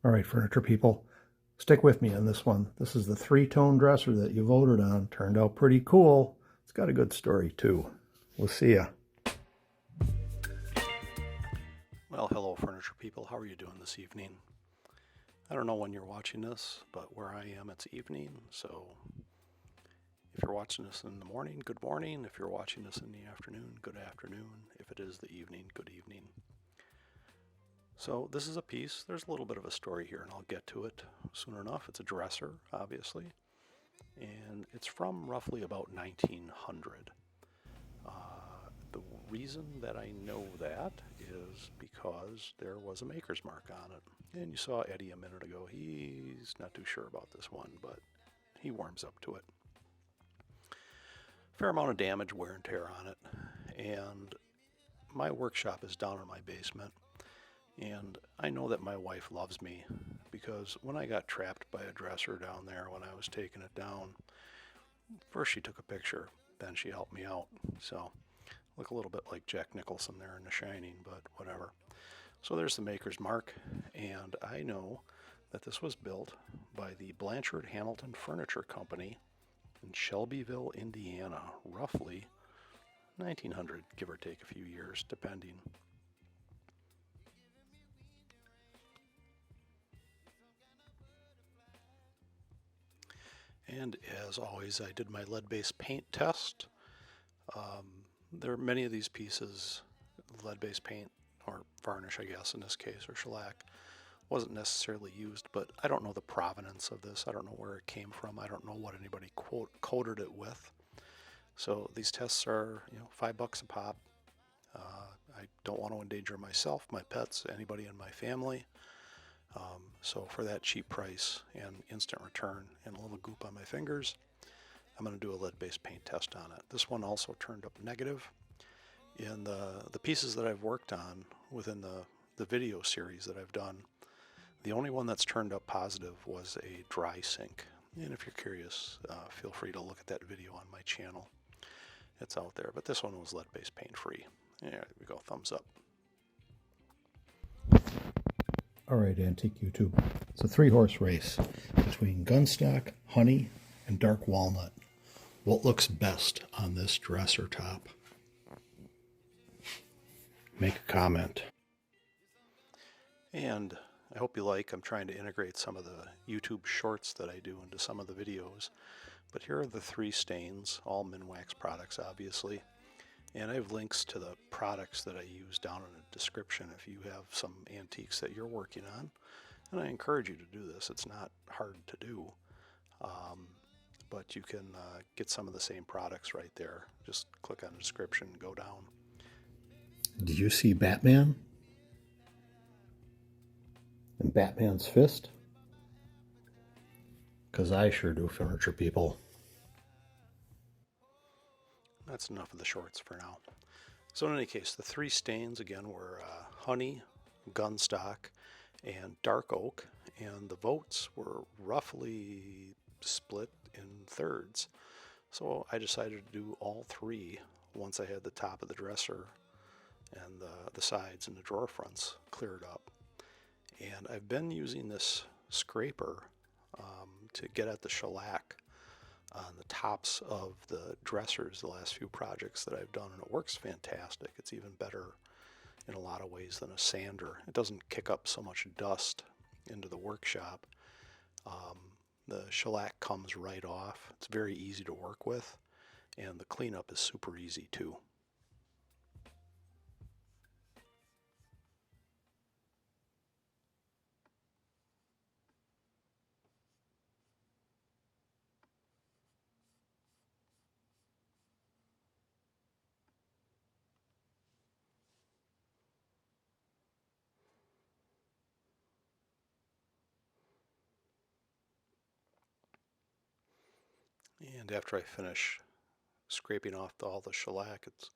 All right, furniture people, stick with me on this one. This is the three-tone dresser that you voted on. Turned out pretty cool. It's got a good story too. We'll see ya. Well, hello, furniture people. How are you doing this evening? I don't know when you're watching this, but where I am, it's evening. So if you're watching this in the morning, good morning. If you're watching this in the afternoon, good afternoon. If it is the evening, good evening. So this is a piece. There's a little bit of a story here, and I'll get to it soon enough. It's a dresser, obviously, and it's from roughly about 1900. The reason that I know that is because there was a maker's mark on it. And you saw Eddie a minute ago. He's not too sure about this one, but he warms up to it. Fair amount of damage, wear and tear on it. And my workshop is down in my basement. And I know that my wife loves me because when I got trapped by a dresser down there when I was taking it down, first she took a picture, then she helped me out. So look a little bit like Jack Nicholson there in The Shining, but whatever. So there's the maker's mark, and I know that this was built by the Blanchard Hamilton Furniture Company in Shelbyville, Indiana, roughly 1900, give or take a few years, depending. And as always, I did my lead-based paint test. There are many of these pieces, lead-based paint, or varnish, I guess, in this case, or shellac, wasn't necessarily used, but I don't know the provenance of this. I don't know where it came from. I don't know what anybody coated it with. So these tests are, $5 a pop. I don't want to endanger myself, my pets, anybody in my family. So for that cheap price and instant return and a little goop on my fingers, I'm going to do a lead-based paint test on it. This one also turned up negative. In the pieces that I've worked on within the video series that I've done, the only one that's turned up positive was a dry sink. And if you're curious, feel free to look at that video on my channel. It's out there, but this one was lead-based paint free. There we go, thumbs up. All right, Antique YouTube. It's a three-horse race between Gunstock, Honey, and Dark Walnut. What looks best on this dresser top? Make a comment. And I hope you like, I'm trying to integrate some of the YouTube shorts that I do into some of the videos. But here are the three stains, all Minwax products, obviously. And I have links to the products that I use down in the description if you have some antiques that you're working on. And I encourage you to do this. It's not hard to do. But you can get some of the same products right there. Just click on the description and go down. Did you see Batman? And Batman's fist? Because I sure do, furniture people. That's enough of the shorts for now. So in any case, the three stains again were Honey, Gunstock, and Dark Oak, and the votes were roughly split in thirds. So I decided to do all three once I had the top of the dresser and the sides and the drawer fronts cleared up. And I've been using this scraper to get at the shellac on the tops of the dressers the last few projects that I've done, and it works fantastic. It's even better in a lot of ways than a sander. It doesn't kick up so much dust into the workshop. The shellac comes right off. It's very easy to work with, and the cleanup is super easy too. And after I finish scraping off all the shellac, it's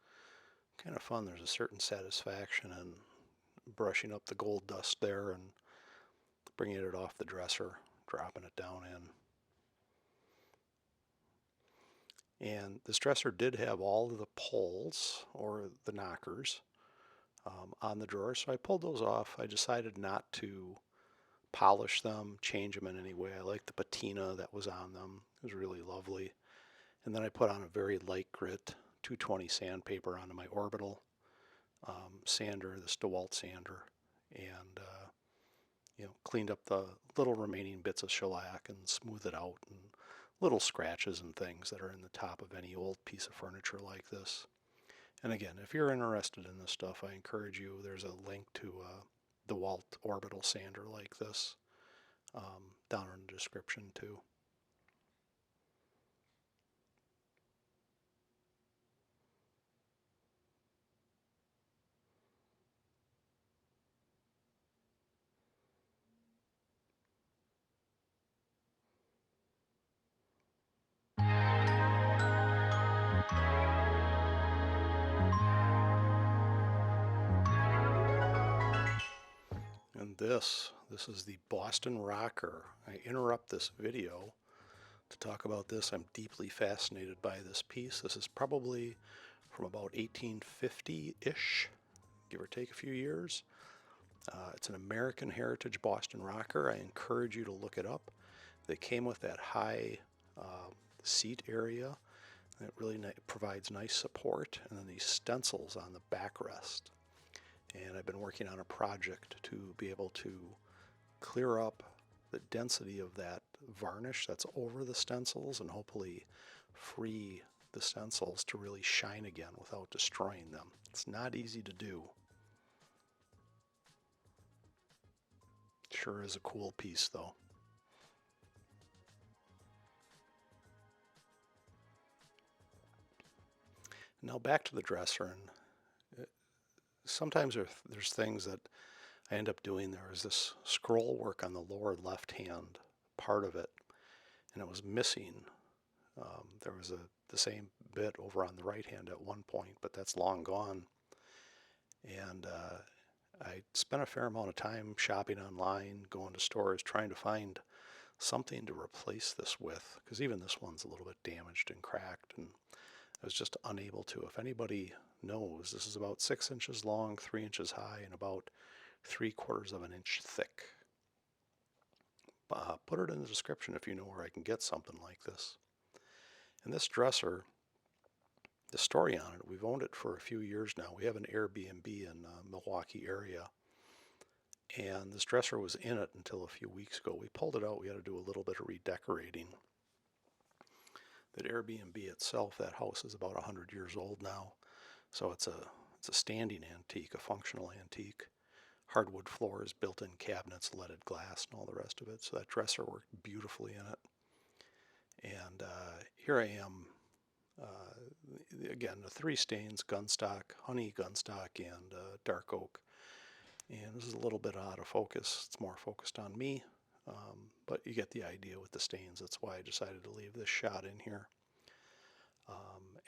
kind of fun. There's a certain satisfaction in brushing up the gold dust there and bringing it off the dresser, dropping it down in. And this dresser did have all of the pulls, or the knockers, on the drawer, so I pulled those off. I decided not to polish them, change them in any way. I like the patina that was on them. It was really lovely. And then I put on a very light grit 220 sandpaper onto my orbital sander, this DeWalt sander, and cleaned up the little remaining bits of shellac and smoothed it out, and little scratches and things that are in the top of any old piece of furniture like this. And again, if you're interested in this stuff, I encourage you. There's a link to the DeWalt orbital sander like this down in the description too. And this is the Boston Rocker. I interrupt this video to talk about this. I'm deeply fascinated by this piece. This is probably from about 1850-ish, give or take a few years. It's an American Heritage Boston Rocker. I encourage you to look it up. They came with that high seat area. It really provides nice support, and then these stencils on the backrest. And I've been working on a project to be able to clear up the density of that varnish that's over the stencils and hopefully free the stencils to really shine again without destroying them. It's not easy to do. Sure is a cool piece though. Now back to the dresser, and sometimes there's things that I end up doing. There is this scroll work on the lower left hand part of it, and it was missing. There was the same bit over on the right hand at one point, but that's long gone. And I spent a fair amount of time shopping online, going to stores, trying to find something to replace this with, because even this one's a little bit damaged and cracked, and I was just unable to. If anybody knows, this is about 6 inches long, 3 inches high, and about 3/4 of an inch thick. Put it in the description if you know where I can get something like this. And this dresser, the story on it, we've owned it for a few years now. We have an Airbnb in the Milwaukee area, and this dresser was in it until a few weeks ago. We pulled it out. We had to do a little bit of redecorating. That Airbnb itself, that house is about 100 years old now, so it's a standing antique, a functional antique. Hardwood floors, built-in cabinets, leaded glass, and all the rest of it. So that dresser worked beautifully in it. And here I am. Again, the 3 stains: gunstock, honey, gunstock, and dark oak. And this is a little bit out of focus. It's more focused on me, but you get the idea with the stains. That's why I decided to leave this shot in here.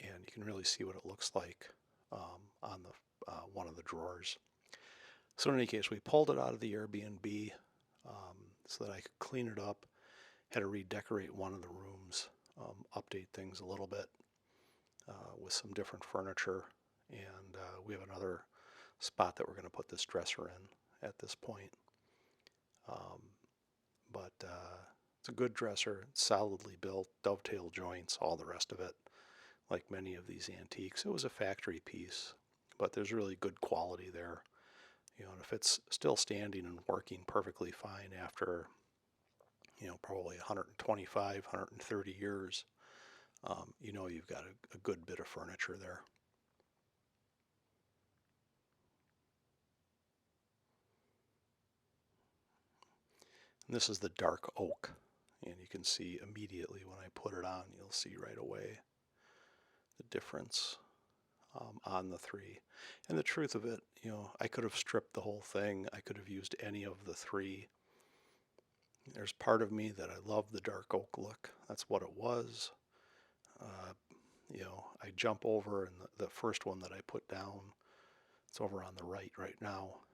And you can really see what it looks like on the one of the drawers. So in any case, we pulled it out of the Airbnb so that I could clean it up. Had to redecorate one of the rooms, update things a little bit with some different furniture. And we have another spot that we're going to put this dresser in at this point. But it's a good dresser, solidly built, dovetail joints, all the rest of it. Like many of these antiques, it was a factory piece, but there's really good quality there. And if it's still standing and working perfectly fine after, probably 125, 130 years, you've got a good bit of furniture there. And this is the dark oak, and you can see immediately when I put it on, you'll see right away the difference on the 3. And the truth of it, I could have stripped the whole thing. I could have used any of the 3. There's part of me that I love the dark oak look. That's what it was. I jump over, and the first one that I put down, it's over on the right now.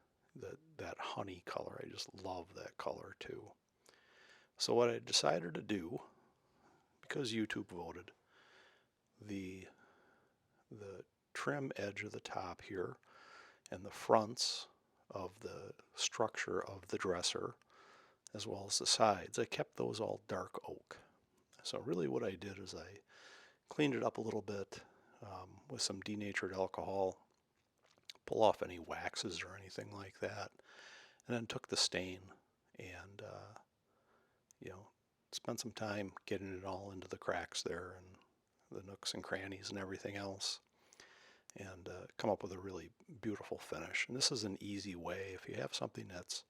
That honey color, I just love that color too. So what I decided to do, because YouTube voted, the trim edge of the top here and the fronts of the structure of the dresser as well as the sides. I kept those all dark oak. So really what I did is I cleaned it up a little bit with some denatured alcohol, pull off any waxes or anything like that, and then took the stain and you know, spent some time getting it all into the cracks there and the nooks and crannies and everything else, and come up with a really beautiful finish. And this is an easy way. If you have something that's,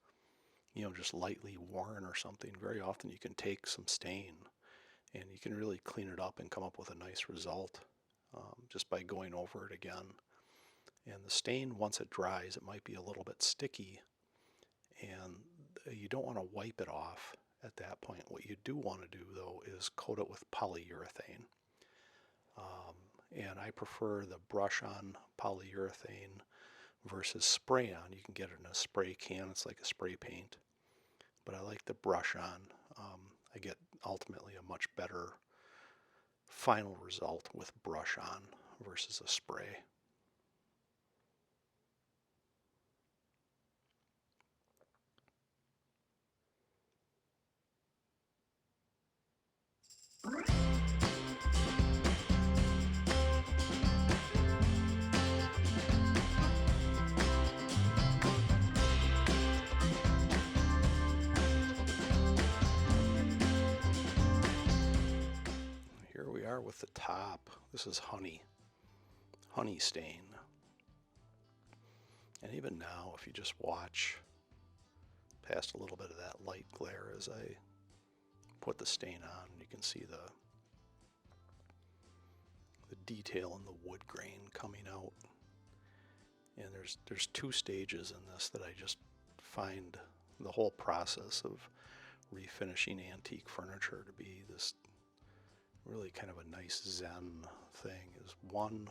just lightly worn or something, very often you can take some stain and you can really clean it up and come up with a nice result just by going over it again. And the stain, once it dries, it might be a little bit sticky, and you don't want to wipe it off at that point. What you do want to do, though, is coat it with polyurethane. And I prefer the brush-on polyurethane versus spray-on. You can get it in a spray can. It's like a spray paint. But I like the brush-on. I get ultimately a much better final result with brush-on versus a spray. Here we are with the top. This is honey stain. And even now, if you just watch past a little bit of that light glare as I put the stain on, you can see the detail in the wood grain coming out. And there's two stages in this that I just find the whole process of refinishing antique furniture to be this really kind of a nice zen thing. Is one,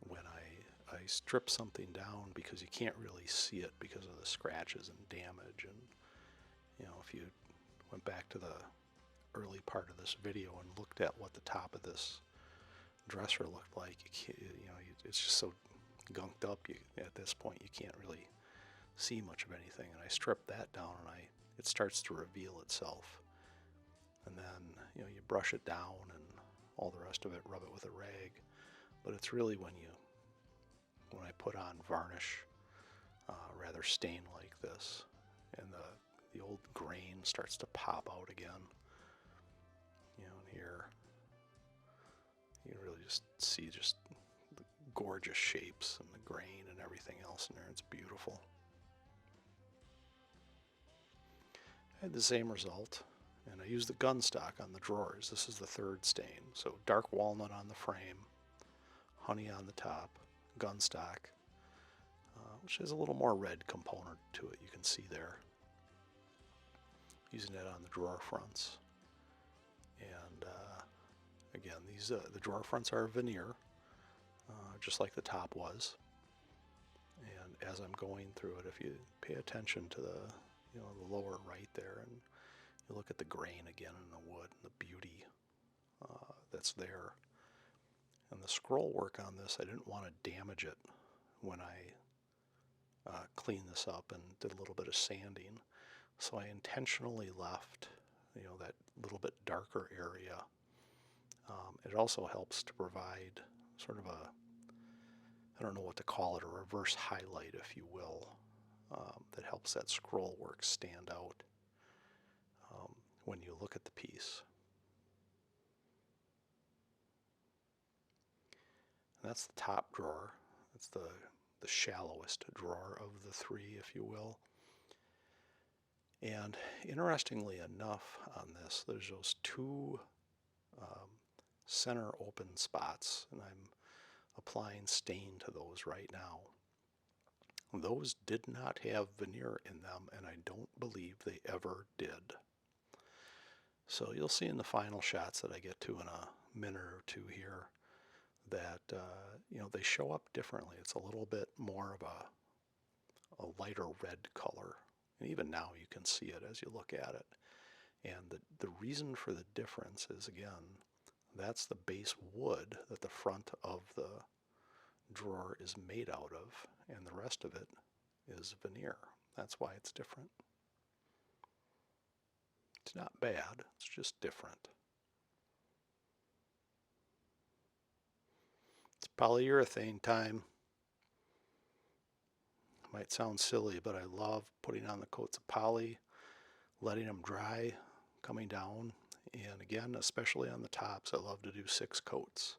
when I strip something down, because you can't really see it because of the scratches and damage. And if you went back to the early part of this video and looked at what the top of this dresser looked like, it's just so gunked up. At this point, you can't really see much of anything. And I stripped that down, and it starts to reveal itself. And then you brush it down and all the rest of it, rub it with a rag. But it's really when I put on varnish, rather stain like this, and the old grain starts to pop out again. And here you can really just see just the gorgeous shapes and the grain and everything else in there. It's beautiful. I had the same result, and I used the gun stock on the drawers. This is the third stain. So dark walnut on the frame, honey on the top, gun stock, which has a little more red component to it, you can see there. Using it on the drawer fronts. And again, the drawer fronts are veneer, just like the top was. And as I'm going through it, if you pay attention to the lower right there, and you look at the grain again in the wood and the beauty that's there. And the scroll work on this, I didn't want to damage it when I cleaned this up and did a little bit of sanding. So I intentionally left, that little bit darker area. It also helps to provide sort of I don't know what to call it, a reverse highlight, if you will, that helps that scroll work stand out when you look at the piece. And that's the top drawer. That's the shallowest drawer of the three, if you will. And interestingly enough on this, there's those two center open spots, and I'm applying stain to those right now. Those did not have veneer in them, and I don't believe they ever did. So you'll see in the final shots that I get to in a minute or two here that they show up differently. It's a little bit more of a lighter red color, and even now you can see it as you look at it. And the reason for the difference is, again, that's the base wood that the front of the drawer is made out of, and the rest of it is veneer. That's why it's different. It's not bad, it's just different. It's polyurethane time. Might sound silly, but I love putting on the coats of poly, letting them dry, coming down, and again, especially on the tops, I love to do 6 coats.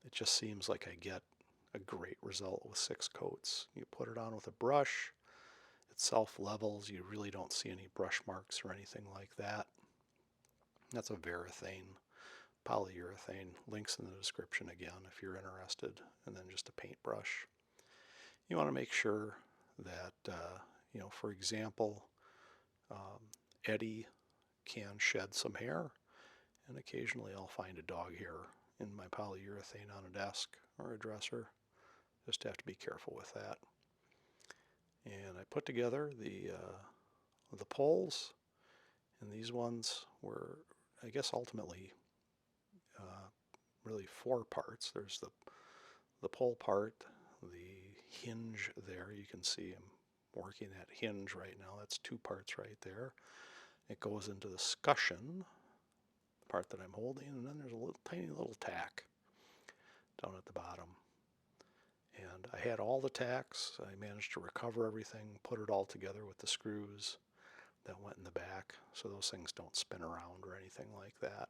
It just seems like I get a great result with 6 coats. You put it on with a brush, it self-levels, you really don't see any brush marks or anything like that. That's a Varathane polyurethane. Links in the description again if you're interested, and then just a paintbrush. You want to make sure that, for example, Eddie can shed some hair, and occasionally I'll find a dog hair in my polyurethane on a desk or a dresser. Just have to be careful with that. And I put together the poles, and these ones were, I guess, ultimately really 4 parts. There's the pole part, the hinge there. You can see I'm working that hinge right now. That's 2 parts right there. It goes into the scutcheon, the part that I'm holding, and then there's a tiny little tack down at the bottom. And I had all the tacks. I managed to recover everything, put it all together with the screws that went in the back, so those things don't spin around or anything like that.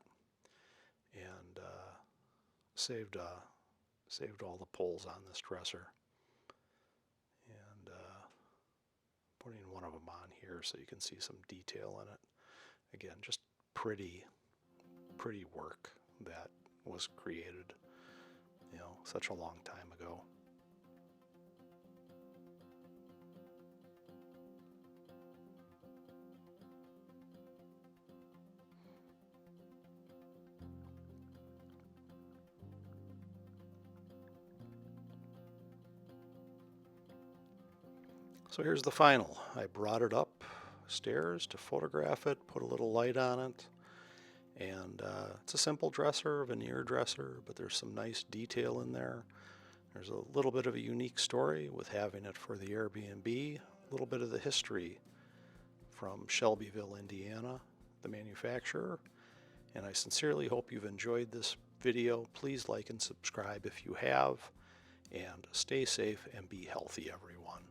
And saved all the poles on this dresser. And putting one of them on here so you can see some detail in it. Again, just pretty work that was created, such a long time ago. So here's the final. I brought it upstairs to photograph it, put a little light on it, and it's a simple dresser, a veneer dresser, but there's some nice detail in there. There's a little bit of a unique story with having it for the Airbnb, a little bit of the history from Shelbyville, Indiana, the manufacturer, and I sincerely hope you've enjoyed this video. Please like and subscribe if you have, and stay safe and be healthy, everyone.